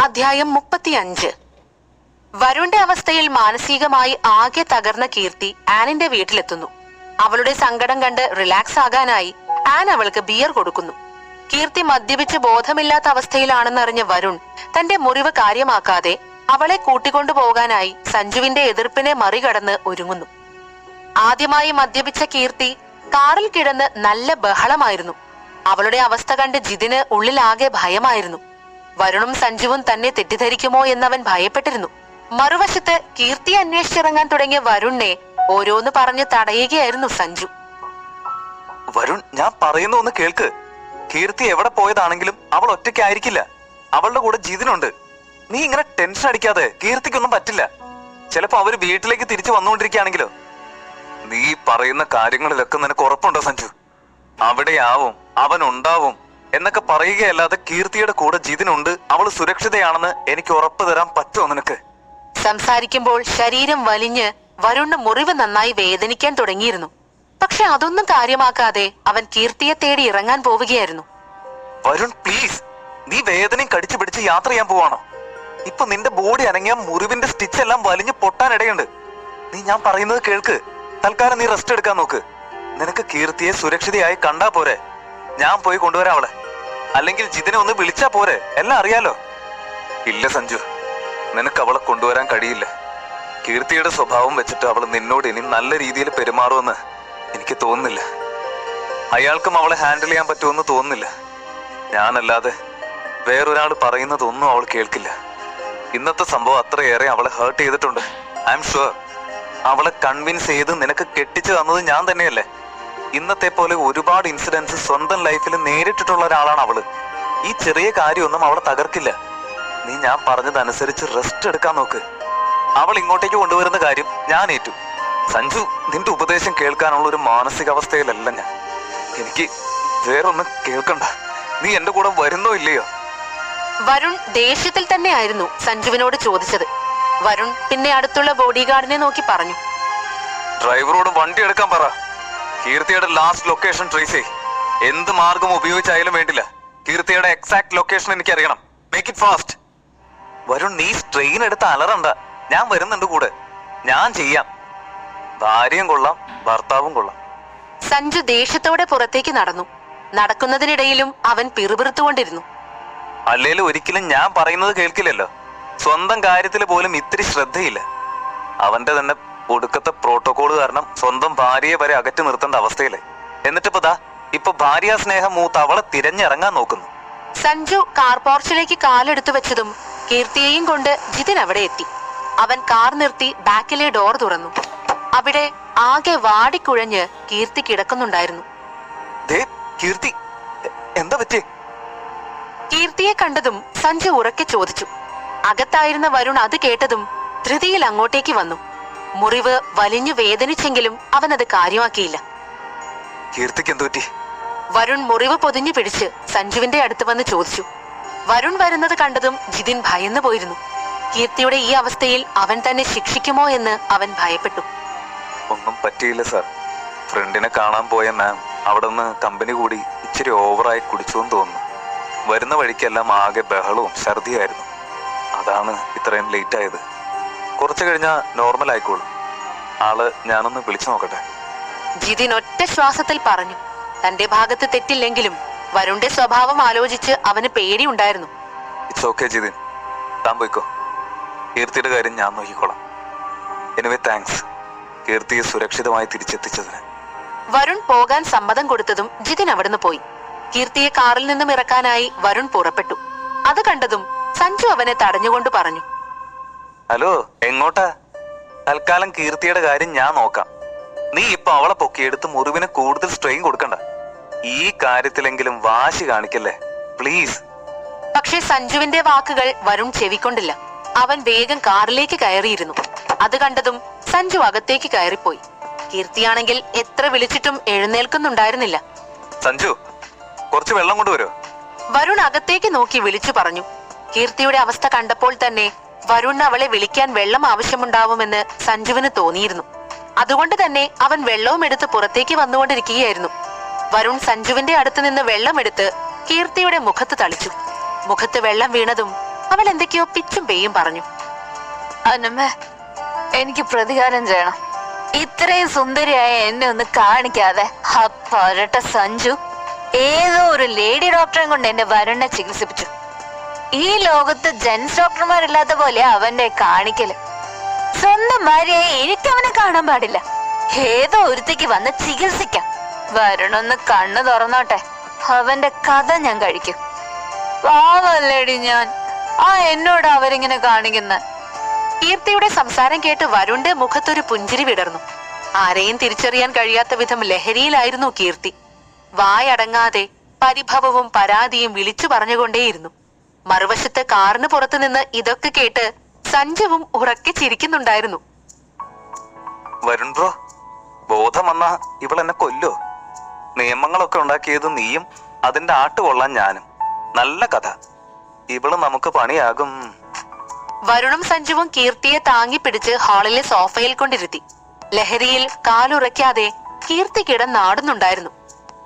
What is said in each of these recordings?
അധ്യായം 35. വരുണിന്റെ അവസ്ഥയിൽ മാനസികമായി ആകെ തകർന്ന കീർത്തി ആനിന്റെ വീട്ടിലെത്തുന്നു. അവളുടെ സങ്കടം കണ്ട് റിലാക്സ് ആകാനായി ആൻ അവൾക്ക് ബിയർ കൊടുക്കുന്നു. കീർത്തി മദ്യപിച്ച് ബോധമില്ലാത്ത അവസ്ഥയിലാണെന്നറിഞ്ഞ വരുൺ തന്റെ മുറിവ് കാര്യമാക്കാതെ അവളെ കൂട്ടിക്കൊണ്ടുപോകാനായി സഞ്ജുവിന്റെ എതിർപ്പിനെ മറികടന്ന് ഒരുങ്ങുന്നു. ആദ്യമായി മദ്യപിച്ച കീർത്തി കാറിൽ കിടന്ന് നല്ല ബഹളമായിരുന്നു. അവളുടെ അവസ്ഥ കണ്ട് ജിതിന് ഉള്ളിലാകെ ഭയമായിരുന്നു. വരുണും സഞ്ജുവും തന്നെ തെറ്റിദ്ധരിക്കുമോ എന്നവൻ ഭയപ്പെട്ടിരുന്നു. മറുവശത്ത് കീർത്തി അന്വേഷിച്ചിറങ്ങാൻ തുടങ്ങിയ വരുണിനെ ഓരോന്ന് പറഞ്ഞ് തടയുകയായിരുന്നു സഞ്ജു. വരുൺ, ഞാൻ പറയുന്ന ഒന്ന് കേൾക്ക്. കീർത്തി എവിടെ പോയതാണെങ്കിലും അവൾ ഒറ്റയ്ക്കായിരിക്കില്ല. അവളുടെ കൂടെ ജിതിനുണ്ട്. നീ ഇങ്ങനെ ടെൻഷൻ അടിക്കാതെ. കീർത്തിക്കൊന്നും പറ്റില്ല. ചിലപ്പോ അവര് വീട്ടിലേക്ക് തിരിച്ചു വന്നുകൊണ്ടിരിക്കുകയാണെങ്കിലോ? നീ പറയുന്ന കാര്യങ്ങളിലൊക്കെ നിനക്ക് ഉറപ്പുണ്ടോ സഞ്ജു? അവിടെയാവും, അവൻ ഉണ്ടാവും എന്നൊക്കെ പറയുകയല്ലാതെ കീർത്തിയുടെ കൂടെ ജിതിനുണ്ട്, അവൾ സുരക്ഷിതയാണെന്ന് എനിക്ക് ഉറപ്പ് തരാൻ പറ്റുമോ നിനക്ക്? സംസാരിക്കുമ്പോൾ ശരീരം വലിഞ്ഞ് വരുണിന് മുറിവ് നന്നായി വേദനിക്കാൻ തുടങ്ങിയിരുന്നു. പക്ഷെ അതൊന്നും കാര്യമാക്കാതെ അവൻ കീർത്തിയെ തേടി ഇറങ്ങാൻ പോവുകയായിരുന്നു. വരുൺ പ്ലീസ്, നീ വേദനയും കടിച്ചു പിടിച്ച് യാത്ര ചെയ്യാൻ പോവാണോ? ഇപ്പൊ നിന്റെ ബോഡി അനങ്ങിയ മുറിവിന്റെ സ്റ്റിച്ച് എല്ലാം വലിഞ്ഞ് പൊട്ടാനിടയുണ്ട്. നീ ഞാൻ പറയുന്നത് കേൾക്ക്. തൽക്കാലം നീ റെസ്റ്റ് എടുക്കാൻ നോക്ക്. നിനക്ക് കീർത്തിയെ സുരക്ഷിതയായി കണ്ടാ പോരെ? ഞാൻ പോയി കൊണ്ടുവരാം അവളെ. അല്ലെങ്കിൽ ജിതിനെ ഒന്ന് വിളിച്ചാ പോരെ? എല്ലാം അറിയാലോ. ഇല്ല സഞ്ജു, നിനക്ക് അവളെ കൊണ്ടുവരാൻ കഴിയില്ല. കീർത്തിയുടെ സ്വഭാവം വെച്ചിട്ട് അവൾ നിന്നോട് ഇനി നല്ല രീതിയിൽ പെരുമാറുമെന്ന് എനിക്ക് തോന്നുന്നില്ല. അയാൾക്കും അവളെ ഹാൻഡിൽ ചെയ്യാൻ പറ്റുമെന്ന് തോന്നുന്നില്ല. ഞാനല്ലാതെ വേറൊരാൾ പറയുന്നതൊന്നും അവൾ കേൾക്കില്ല. ഇന്നത്തെ സംഭവം അത്രയേറെ അവളെ ഹേർട്ട് ചെയ്തിട്ടുണ്ട്. I am sure. അവളെ കൺവിൻസ് ചെയ്ത് നിനക്ക് കെട്ടിച്ചു തന്നത് ഞാൻ തന്നെയല്ലേ? ഇന്നത്തെ പോലെ ഒരുപാട് ഇൻസിഡൻസ് സ്വന്തം ലൈഫിൽ നേരിട്ടിട്ടുള്ള ഒരാളാണ് അവള്. ഈ ചെറിയ കാര്യമൊന്നും അവളെ തകർക്കില്ല. നീ ഞാൻ പറഞ്ഞതനുസരിച്ച് റെസ്റ്റ് എടുക്കാൻ നോക്ക്. അവൾ ഇങ്ങോട്ടേക്ക് കൊണ്ടുവരുന്ന കാര്യം ഞാൻ ഏറ്റു. സഞ്ജു, നിന്റെ ഉപദേശം കേൾക്കാനുള്ള ഒരു മാനസികാവസ്ഥയിലല്ല ഞാൻ. എനിക്ക് വേറൊന്നും കേൾക്കണ്ട. നീ എന്റെ കൂടെ വരുന്നോ ഇല്ലയോ? വരുൺ ദേഷ്യത്തിൽ തന്നെയായിരുന്നു സഞ്ജുവിനോട് ചോദിച്ചത്. വരുൺ പിന്നെ അടുത്തുള്ള ബോഡി ഗാർഡിനെ നോക്കി പറഞ്ഞു, ഡ്രൈവറോട് വണ്ടി എടുക്കാൻ പറ. കീർത്തിയുടെ ലാസ്റ്റ് ലൊക്കേഷൻ ട്രേസ് ചെയ്. എന്ത് മാർഗം ഉപയോഗിച്ചായാലും വേണ്ടില്ല. കീർത്തിയുടെ എക്സാക്ട് ലൊക്കേഷൻ എനിക്ക് അറിയണം. Make it fast. വരുൺ, നീ സ്ട്രെയിൻ എടുത്ത് അലറണ്ട. ഞാൻ വരുന്നുണ്ട് കൂടെ. ഞാൻ ചെയ്യാം. ഭാര്യയും കൊള്ളാം, ഭർത്താവും കൊള്ളാം. സഞ്ജു ദേഷ്യത്തോടെ പുറത്തേക്ക് നടന്നു. നടക്കുന്നതിനിടയിലും അവൻ പിറുപിറുത്തുകൊണ്ടിരുന്നു. അല്ലേലും ഒരിക്കലും ഞാൻ പറയുന്നത് കേൾക്കില്ലല്ലോ. സ്വന്തം കാര്യത്തിൽ പോലും ഇത്തിരി ശ്രദ്ധയില്ല. അവന്റെ തന്നെ ഒടുക്കത്തെ പ്രോട്ടോകോൾ കാരണം സ്വന്തം ഭാര്യയെ വരെ അകറ്റി നിർത്തേണ്ട അവസ്ഥയില്ലേ. എന്നിട്ടിപ്പോ ഭാര്യ സ്നേഹം മൂത്ത് അവളെ തിരഞ്ഞിറങ്ങാൻ നോക്കുന്നു. സഞ്ജു കാർ പോർച്ചിലേക്ക് കാലെടുത്തു വെച്ചതും കീർത്തിയെയും കൊണ്ട് ജിതിൻ അവിടെ എത്തി. അവൻ കാർ നിർത്തി ബാക്കിലെ ഡോർ തുറന്നു. അവിടെ ആകെ വാടിക്കുഴഞ്ഞ് കീർത്തി കിടക്കുന്നുണ്ടായിരുന്നു. കീർത്തി, എന്താ പറ്റി? കീർത്തിയെ കണ്ടതും സഞ്ജു ഉറക്കെ ചോദിച്ചു. അകത്തായിരുന്ന വരുൺ അത് കേട്ടതും ധൃതിയിൽ അങ്ങോട്ടേക്ക് വന്നു. മുറിവ് വലിഞ്ഞു വേദനിച്ചെങ്കിലും അവൻ അത് കാര്യമാക്കിയില്ല. കീർത്തിക്ക് എന്തു പറ്റി? വരുൺ മുറിവ് പൊതിഞ്ഞു പിടിച്ച് സഞ്ജുവിന്റെ അടുത്ത് വന്ന് ചോദിച്ചു. വരുൺ വരുന്നത് കണ്ടതും ജിതിൻ ഭയന്നു പോയിരുന്നു. കീർത്തിയുടെ ഈ അവസ്ഥയിൽ അവൻ തന്നെ ശിക്ഷിക്കുമോ എന്ന് അവൻ ഭയപ്പെട്ടു. ഒന്നും പറ്റിയില്ല സാർ. ഫ്രണ്ടിനെ കാണാൻ പോയ മാം അവിടെ നിന്ന് കമ്പനി കൂടി ഇച്ചിരി ഓവറായി കുടിച്ചോന്ന് തോന്നുന്നു. വരുന്ന വഴിക്കെല്ലാം ആകെ ബഹളവും ഛർദിയായിരുന്നു. അതാണ് ഇത്രയും ലേറ്റ് ആയത്. കുറച്ചു കഴിഞ്ഞാൽ നോർമൽ ആയിക്കോളും. ആള് ഞാനൊന്ന് വിളിച്ചു നോക്കട്ടെ. ജിതിൻ ഒറ്റ ശ്വാസത്തിൽ പറഞ്ഞു. തന്റെ ഭാഗത്ത് തെറ്റില്ലെങ്കിലും വരുണിന്റെ സ്വഭാവം ആലോചിച്ച് അവന് പേടിയുണ്ടായിരുന്നു. ഇറ്റ്സ് ഓക്കെ ജിതിൻ, താൻ പോയിക്കോ. കീർത്തിയുടെ കാര്യം ഞാൻ നോക്കിക്കോളാം. എനിവേ താങ്ക്സ്, കീർത്തിയെ സുരക്ഷിതമായി തിരിച്ചെത്തിച്ചതിന്. വരുൺ പോകാൻ സമ്മതം കൊടുത്തതും ജിതിൻ അവിടുന്ന് പോയി. കീർത്തിയെ കാറിൽ നിന്നും ഇറക്കാനായി വരുൺ പുറപ്പെട്ടു. അത് കണ്ടതും സഞ്ജു അവനെ തടഞ്ഞുകൊണ്ട് പറഞ്ഞു, ഹലോ, എങ്ങോട്ടാ? തൽക്കാലം കീർത്തിയുടെ കാര്യം ഞാൻ നോക്കാം. നീ ഇപ്പൊ അവളെ പൊക്കിയെടുത്ത് മുറിവിന് കൂടുതൽ സ്ട്രെയിൻ കൊടുക്കണ്ട. ഈ കാര്യത്തിലെങ്കിലും വാശി കാണിക്കല്ലേ പ്ലീസ്. പക്ഷെ സഞ്ജുവിന്റെ വാക്കുകൾ വരുൺ ചെവിക്കൊണ്ടില്ല. അവൻ വേഗം കാറിലേക്ക് കയറിയിരുന്നു. അത് കണ്ടതും സഞ്ജു അകത്തേക്ക് കയറിപ്പോയി. കീർത്തിയാണെങ്കിൽ എത്ര വിളിച്ചിട്ടും എഴുന്നേൽക്കുന്നുണ്ടായിരുന്നില്ല. സഞ്ജു, കുറച്ച് വെള്ളം കൊണ്ടുവരോ? വരുൺ അകത്തേക്ക് നോക്കി വിളിച്ചു പറഞ്ഞു. കീർത്തിയുടെ അവസ്ഥ കണ്ടപ്പോൾ തന്നെ വരുൺ അവളെ വിളിക്കാൻ വെള്ളം ആവശ്യമുണ്ടാവുമെന്ന് സഞ്ജുവിന് തോന്നിയിരുന്നു. അതുകൊണ്ട് തന്നെ അവൻ വെള്ളവും എടുത്ത് പുറത്തേക്ക് വന്നുകൊണ്ടിരിക്കുകയായിരുന്നു. വരുൺ സഞ്ജുവിന്റെ അടുത്ത് നിന്ന് വെള്ളമെടുത്ത് കീർത്തിയുടെ മുഖത്ത് തളിച്ചു. മുഖത്ത് വെള്ളം വീണതും അവൾ എന്തൊക്കെയോ പിച്ചും പേയും പറഞ്ഞു. അന്നമ്മേ, എനിക്ക് പ്രതികാരം ചെയ്യണം. ഇത്രയും സുന്ദരിയായ എന്നെ ഒന്ന് കാണിക്കാതെ ആ പരട്ട സഞ്ജു ഏതോ ഒരു ലേഡി ഡോക്ടറെ കൊണ്ട് എന്റെ വരുണിനെ ചികിത്സിപ്പിച്ചു. ഈ ലോകത്ത് ജെൻസ് ഡോക്ടർമാരില്ലാത്ത പോലെ അവന്റെ കാണിക്കല്. സ്വന്തം ഭാര്യയെ എനിക്ക് അവനെ കാണാൻ പാടില്ല. ഏതോ ഒരുത്തേക്ക് വന്ന് ചികിത്സിക്കാം. വരുണൊന്ന് കണ്ണു തുറന്നോട്ടെ, അവന്റെ കഥ ഞാൻ കഴിക്കും. പാവല്ലേടി ഞാൻ. എന്നോട് അവരിങ്ങനെ കാണിക്കുന്ന. കീർത്തിയുടെ സംസാരം കേട്ട് വരുണിന്റെ മുഖത്തൊരു പുഞ്ചിരി വിടർന്നു. ആരെയും തിരിച്ചറിയാൻ കഴിയാത്ത വിധം ലഹരിയിലായിരുന്നു കീർത്തി. വായടങ്ങാതെ പരിഭവവും പരാതിയും വിളിച്ചു പറഞ്ഞുകൊണ്ടേയിരുന്നു. മറുവശത്ത് കാറിന് പുറത്തു നിന്ന് ഇതൊക്കെ കേട്ട് സഞ്ജുവും ഉറക്കെ ചിരിക്കുന്നുണ്ടായിരുന്നു. വരുൺ ബ്രോ, ബോധം വന്നാ ഇവളെന്നെ കൊല്ലോ. നിയമങ്ങളൊക്കെ ഉണ്ടാക്കിയത് നീയും അതിന്റെ ആട്ട് കൊള്ളാൻ ഞാനും. നല്ല കഥ. ഇവള് നമുക്ക് പണിയാകും. വരുണും സഞ്ജുവും കീർത്തിയെ താങ്ങി പിടിച്ച് ഹാളിലെ സോഫയിൽ കൊണ്ടിരുത്തി. ലഹരിയിൽ കാലുറയ്ക്കാതെ കീർത്തി കിടന്നാടുന്നുണ്ടായിരുന്നു.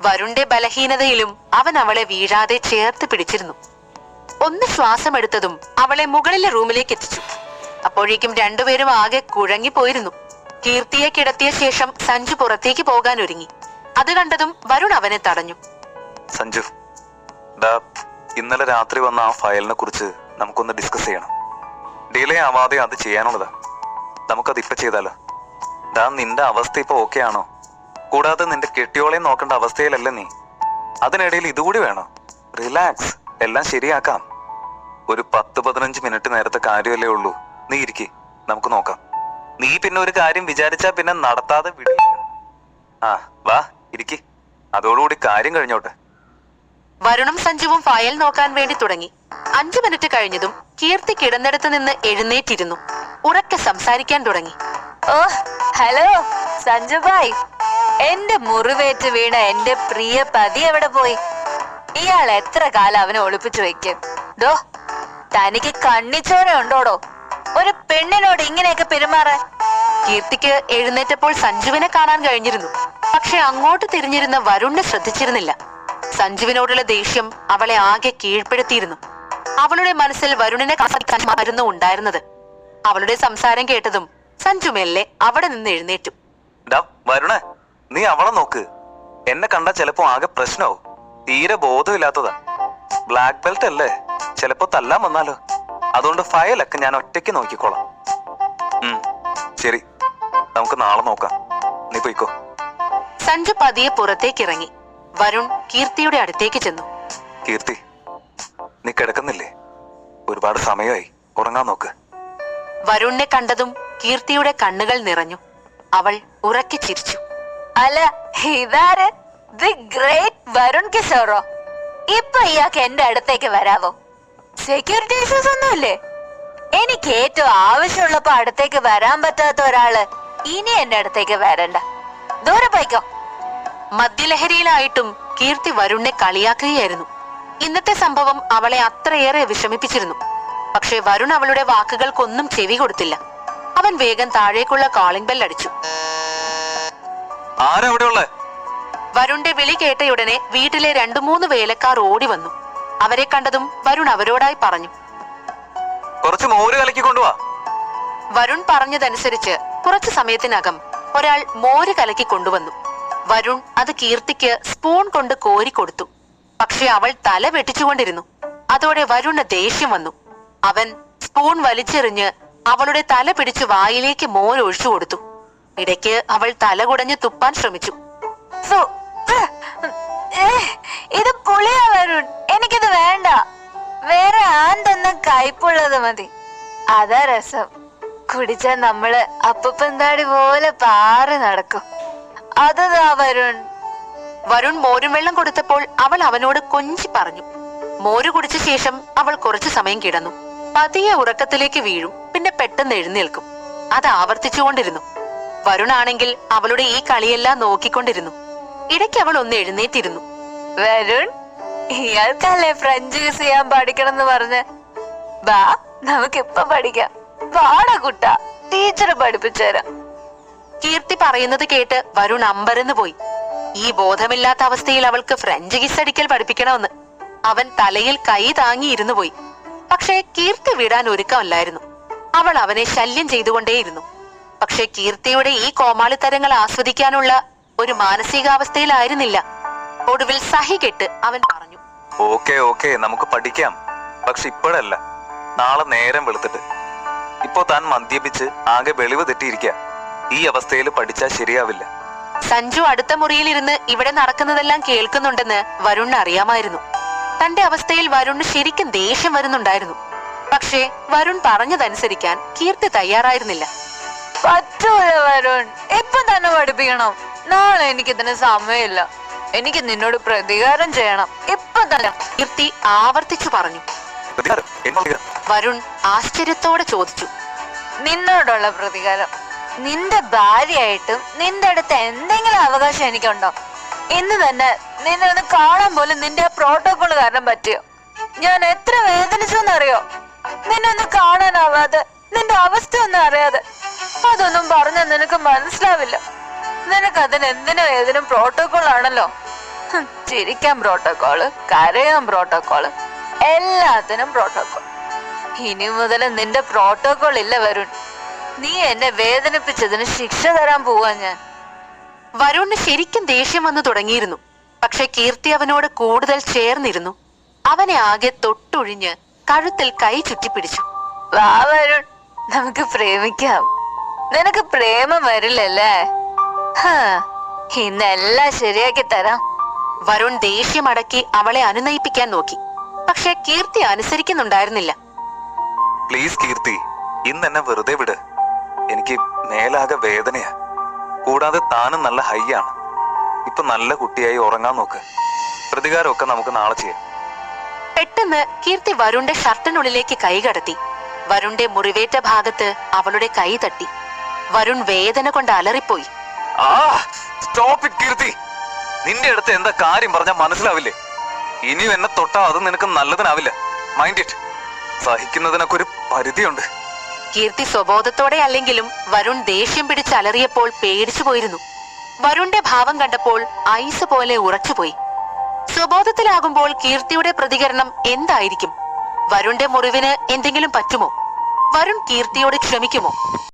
വരുണിന്റെ ബലഹീനതയിലും അവൻ അവളെ വീഴാതെ ചേർത്ത് പിടിച്ചിരുന്നു. ഒന്ന് ശ്വാസമെടുത്തതും അവളെ മുകളിലെ റൂമിലേക്ക് എത്തിച്ചു. അപ്പോഴേക്കും രണ്ടുപേരും ആകെ കുഴങ്ങിപ്പോയിരുന്നു. കീർത്തിയെ കിടത്തിയ ശേഷം സഞ്ജു പുറത്തേക്ക് പോകാൻ ഒരുങ്ങി. അത് കണ്ടതും വരുൺ അവനെ തടഞ്ഞു. സഞ്ജു, ഇന്നലെ രാത്രി വന്ന ആ ഫയലിനെ കുറിച്ച് നമുക്കൊന്ന് ഡിസ്കസ് ചെയ്യണം. ഡിലേ ആവാതെ അത് ചെയ്യാനുള്ളതാ. നമുക്കത് ഇപ്പൊ ചെയ്താലോ? നിന്റെ അവസ്ഥ ഇപ്പൊ ഓക്കെ ആണോ? കൂടാതെ നിന്റെ കെട്ടിയോളെയും നോക്കേണ്ട അവസ്ഥയിലല്ലേ നീ. അതിനിടയിൽ ഇതുകൂടി വേണോ? റിലാക്സ്, എല്ലാം ശരിയാക്കാം. ഒരു 10-15 മിനിറ്റ് നേരത്തെ കാര്യമല്ലേ ഉള്ളൂ. നീ ഇരിക്കി, നമുക്ക് നോക്കാം. നീ പിന്നെ ഒരു കാര്യം വിചാരിച്ചാ പിന്നെ നടത്താതെ വിടില്ല. വാ ഇരിക്കി, അതോടുകൂടി കാര്യം കഴിഞ്ഞോട്ടെ. വരുണും സഞ്ജുവും ഫയൽ നോക്കാൻ വേണ്ടി തുടങ്ങി. 5 മിനിറ്റ് കഴിഞ്ഞതും കീർത്തി കിടന്നിടത്ത് നിന്ന് എഴുന്നേറ്റിരുന്നു. ഉറക്കെ സംസാരിക്കാൻ തുടങ്ങി. ഓ ഹലോ സഞ്ജു ഭായ്, എന്റെ മുറിവേറ്റ് വീണ എന്റെ പ്രിയ പതി എവിടെ പോയി? ഇയാൾ എത്ര കാലം അവനെ ഒളിപ്പിച്ചു വെക്കും? ഡോ, തനിക്ക് കണ്ണിച്ചോര ഉണ്ടോടോ ഒരു പെണ്ണിനോട് ഇങ്ങനെയൊക്കെ പെരുമാറാൻ? കീർത്തിക്ക് എഴുന്നേറ്റപ്പോൾ സഞ്ജുവിനെ കാണാൻ കഴിഞ്ഞിരുന്നു. പക്ഷെ അങ്ങോട്ട് തിരിഞ്ഞിരുന്ന വരുണിനെ ശ്രദ്ധിച്ചിരുന്നില്ല. സഞ്ജുവിനോടുള്ള ദേഷ്യം അവളെ ആകെ കീഴ്പ്പെടുത്തിയിരുന്നു. അവളുടെ മനസ്സിൽ വരുണിനെ കാണാമായിരുന്നു ഉണ്ടായിരുന്നത്. അവളുടെ സംസാരം കേട്ടതും സഞ്ജു മെല്ലെ അവിടെ നിന്ന് എഴുന്നേറ്റു. വരുണേ, നീ അവളെ നോക്ക്. എന്നെ കണ്ടാ ചിലപ്പോ ആകെ പ്രശ്നമാവും. തീരെ ബോധമില്ലാത്തതാ. ബ്ലാക്ക് ബെൽറ്റ് അല്ലേ, ചിലപ്പോ തല്ലാൻ വന്നാലോ. അതുകൊണ്ട് ഫയലൊക്കെ ഞാൻ ഒറ്റയ്ക്ക് നോക്കിക്കോളാം. ശരി, നമുക്ക് നാളെ നോക്കാം. നീ പോയിക്കോ. സഞ്ജു പതിയെ പുറത്തേക്ക് ഇറങ്ങി. വരുൺ കീർത്തിയുടെ അടുത്തേക്ക് ചെന്നു. കീർത്തി, നീ കിടക്കുന്നില്ലേ? ഒരുപാട് സമയമായി, ഉറങ്ങാൻ നോക്ക്. വരുണിനെ കണ്ടതും കീർത്തിയുടെ കണ്ണുകൾ നിറഞ്ഞു. അവൾ ഉറക്കെ ചിരിച്ചു. അല്ല, ഇതാര്? ദി ഗ്രേറ്റ് വരുൺ കിഷോറോ? ഇപ്പൊ ഇയാൾക്ക് എന്റെ അടുത്തേക്ക് വരാവോ? സെക്യൂരിറ്റി ഇഷ്യൂസ് ഒന്നുമില്ലേ? എനിക്ക് ഏറ്റവും ആവശ്യമുള്ളപ്പോ അടുത്തേക്ക് വരാൻ പറ്റാത്ത ഒരാള് ഇനി എന്റെ അടുത്തേക്ക് വരണ്ട. ദൂരെ പോയിക്കോ. മദ്യലഹരിയിലായിട്ടും കീർത്തി വരുണിനെ കളിയാക്കുകയായിരുന്നു. ഇന്നത്തെ സംഭവം അവളെ അത്രയേറെ വിഷമിപ്പിച്ചിരുന്നു. പക്ഷെ വരുൺ അവളുടെ വാക്കുകൾക്കൊന്നും ചെവി കൊടുത്തില്ല. അവൻ വേഗം താഴേക്കുള്ള കോളിംഗ് ബെൽ അടിച്ചു. വരുണിന്റെ വിളി കേട്ടയുടനെ വീട്ടിലെ 2-3 വേലക്കാർ ഓടി വന്നു. അവരെ കണ്ടതും വരുൺ അവരോടായി പറഞ്ഞു. കുറച്ച് മോര് കലക്കി കൊണ്ടുവാ. വരുൺ പറഞ്ഞതനുസരിച്ച് കുറച്ചു സമയത്തിനകം ഒരാൾ മോര് കലക്കി കൊണ്ടുവന്നു. വരുൺ അത് കീർത്തിക്ക് സ്പൂൺ കൊണ്ട് കോരി കൊടുത്തു. പക്ഷെ അവൾ തല വെട്ടിച്ചുകൊണ്ടിരുന്നു. അതോടെ വരുണ് ദേഷ്യം വന്നു. അവൻ സ്പൂൺ വലിച്ചെറിഞ്ഞ് അവളുടെ തല പിടിച്ച് വായിലേക്ക് മോര് ഒഴിച്ചു കൊടുത്തു. ഇടയ്ക്ക് അവൾ തല കുടഞ്ഞ് തുപ്പാൻ ശ്രമിച്ചു. ഇത് പുളിയാ വരുൺ, എനിക്കിത് വേണ്ട. വേറെ ആന്തെന്ന് കയ്പുള്ളത് മതി. അതാ രസം. കുടിച്ചാൽ നമ്മള് അപ്പപ്പന്താടി പോലെ പാറി നടക്കും. അതാ വരുൺ. വരുൺ മോരും വെള്ളം കൊടുത്തപ്പോൾ അവൾ അവനോട് കൊഞ്ചി പറഞ്ഞു. മോര് കുടിച്ച ശേഷം അവൾ കുറച്ചു സമയം കിടന്നു. പതിയെ ഉറക്കത്തിലേക്ക് വീഴും, പിന്നെ പെട്ടെന്ന് എഴുന്നേൽക്കും. അത് ആവർത്തിച്ചുകൊണ്ടിരുന്നു. വരുണാണെങ്കിൽ അവളുടെ ഈ കളിയെല്ലാം നോക്കിക്കൊണ്ടിരുന്നു. ഇടയ്ക്ക് അവൾ ഒന്ന് എഴുന്നേറ്റിരുന്നു. വരുൺ, ഇയാൾക്കല്ലേ ഫ്രഞ്ച് യൂസ് ചെയ്യാൻ പഠിക്കണം എന്ന് പറഞ്ഞ്? ബാ, നമുക്കിപ്പൊ പഠിക്കാം. പാടാ കുട്ട, ടീച്ചർ പഠിപ്പിച്ചുതരാം. കീർത്തി പറയുന്നത് കേട്ട് വരുൺ അമ്പരന്ന് പോയി. ഈ ബോധമില്ലാത്ത അവസ്ഥയിൽ അവൾക്ക് ഫ്രഞ്ച് കിസ് അടിക്കൽ പഠിപ്പിക്കണമെന്ന്. അവൻ തലയിൽ കൈ താങ്ങിയിരുന്നു പോയി. പക്ഷേ കീർത്തി വിടാൻ ഒരുക്കമല്ലായിരുന്നു. അവൾ അവനെ ശല്യം ചെയ്തുകൊണ്ടേയിരുന്നു. പക്ഷെ കീർത്തിയുടെ ഈ കോമാളിത്തരങ്ങൾ ആസ്വദിക്കാനുള്ള ഒരു മാനസികാവസ്ഥയിലായിരുന്നില്ല. ഒടുവിൽ സഹികെട്ട് അവൻ പറഞ്ഞു, ഓക്കെ നമുക്ക് പഠിക്കാം. പക്ഷെ ഇപ്പോഴല്ല, നാളെ നേരം വെളുത്തിട്ട്. ഇപ്പോ താൻ മദ്യപിച്ച് ആകെ വെളിവ് തെറ്റിയിരിക്കുക. ഈ അവസ്ഥയിൽ പഠിച്ചാൽ ശരിയാവില്ല. സഞ്ജു അടുത്ത മുറിയിലിരുന്ന് ഇവിടെ നടക്കുന്നതെല്ലാം കേൾക്കുന്നുണ്ടെന്ന് വരുണിന് അറിയാമായിരുന്നു. തന്റെ അവസ്ഥയിൽ വരുണിന് ശരിക്കും ദേഷ്യം വരുന്നുണ്ടായിരുന്നു. പക്ഷേ വരുൺ പറഞ്ഞതനുസരിക്കാൻ കീർത്തി തയ്യാറായിരുന്നില്ല. പറ്റൂല വരുൺ, ഇപ്പൊ തന്നെ പഠിപ്പിക്കണം. നാളെ എനിക്കിതിന് സമയമില്ല. എനിക്ക് നിന്നോട് പ്രതികാരം ചെയ്യണം ഇപ്പൊ തന്നെ, കീർത്തി ആവർത്തിച്ചു പറഞ്ഞു. പ്രതികാരം? എന്നോട്? വരുൺ ആശ്ചര്യത്തോടെ ചോദിച്ചു. നിന്നോടുള്ള പ്രതികാരം. നിന്റെ ഭാര്യയായിട്ടും നിന്റെ അടുത്ത് എന്തെങ്കിലും അവകാശം എനിക്കുണ്ടോ? ഇന്ന് തന്നെ നിന്നെ ഒന്ന് കാണാൻ പോലും നിന്റെ ആ പ്രോട്ടോകോൾ കാരണം പറ്റിയോ? ഞാൻ എത്ര വേദനിച്ചെന്നറിയോ? നിന്നെ ഒന്ന് കാണാനാവാതെ, നിന്റെ അവസ്ഥ ഒന്നും അറിയാതെ. അതൊന്നും പറഞ്ഞാൽ നിനക്ക് മനസ്സിലാവില്ല. നിനക്ക് അതിന് ഏതിനും പ്രോട്ടോകോൾ ആണല്ലോ. ചിരിക്കാൻ പ്രോട്ടോകോള്, കരയാൻ പ്രോട്ടോകോള്, എല്ലാത്തിനും പ്രോട്ടോകോൾ. ഇനി മുതൽ നിന്റെ പ്രോട്ടോകോൾ ഇല്ല വരുൺ. നീ എന്നെ വേദനിപ്പിച്ചതിന് ശിക്ഷ തരാൻ പോവാ ഞാൻ. വരുണിന് ശരിക്കും ദേഷ്യം വന്നു തുടങ്ങിയിരുന്നു. പക്ഷെ കീർത്തി അവനോട് കൂടുതൽ ചേർന്നിരുന്നു. അവനെ ആകെ തൊട്ടൊഴിഞ്ഞ് കഴുത്തിൽ കൈ ചുറ്റിപ്പിടിച്ചു. വാ വരുൺ, നമുക്ക് പ്രേമിക്കാം. നിനക്ക് പ്രേമം വരില്ലല്ലേ? ഇന്നെല്ലാം ശരിയാക്കി തരാം. വരുൺ ദേഷ്യമടക്കി അവളെ അനുനയിപ്പിക്കാൻ നോക്കി. പക്ഷെ കീർത്തി അനുസരിക്കുന്നുണ്ടായിരുന്നില്ല. പ്ലീസ് കീർത്തി, ഇന്ന് എന്നെ വെറുതെ വിട്. എനിക്ക് മേലാകെ വേദനയാ. കൂടാതെ താനും നല്ല ഹൈ ആണ്. ഇപ്പൊ നല്ല കുട്ടിയായി ഉറങ്ങാൻ നോക്ക്. പ്രതികാരമൊക്കെ നമുക്ക് നാളെ ചെയ്യാം. പെട്ടെന്ന് കീർത്തി വരുണിന്റെ ഷർട്ടിനുള്ളിലേക്ക് കൈ കടത്തി. വരുണിന്റെ മുറിവേറ്റ ഭാഗത്ത് അവളുടെ കൈ തട്ടി. വരുൺ വേദന കൊണ്ട് അലറിപ്പോയി. സ്റ്റോപ്പ് ഇറ്റ് കീർത്തി. നിന്റെ അടുത്ത് എന്താ കാര്യം പറഞ്ഞാൽ മനസ്സിലാവില്ലേ? ഇനിയും എന്നെ തൊട്ടാ അത് നിനക്ക് നല്ലതിനാവില്ല. Mind it. സഹിക്കുന്നതിനൊക്കെ ഒരു പരിധിയുണ്ട്. കീർത്തി സ്വബോധത്തോടെ അല്ലെങ്കിലും വരുൺ ദേഷ്യം പിടിച്ചലറിയപ്പോൾ പേടിച്ചു പോയിരുന്നു. വരുണിന്റെ ഭാവം കണ്ടപ്പോൾ ഐസ് പോലെ ഉറച്ചുപോയി. സ്വബോധത്തിലാകുമ്പോൾ കീർത്തിയുടെ പ്രതികരണം എന്തായിരിക്കും? വരുണിന്റെ മുറിവിന് എന്തെങ്കിലും പറ്റുമോ? വരുൺ കീർത്തിയോട് ക്ഷമിക്കുമോ?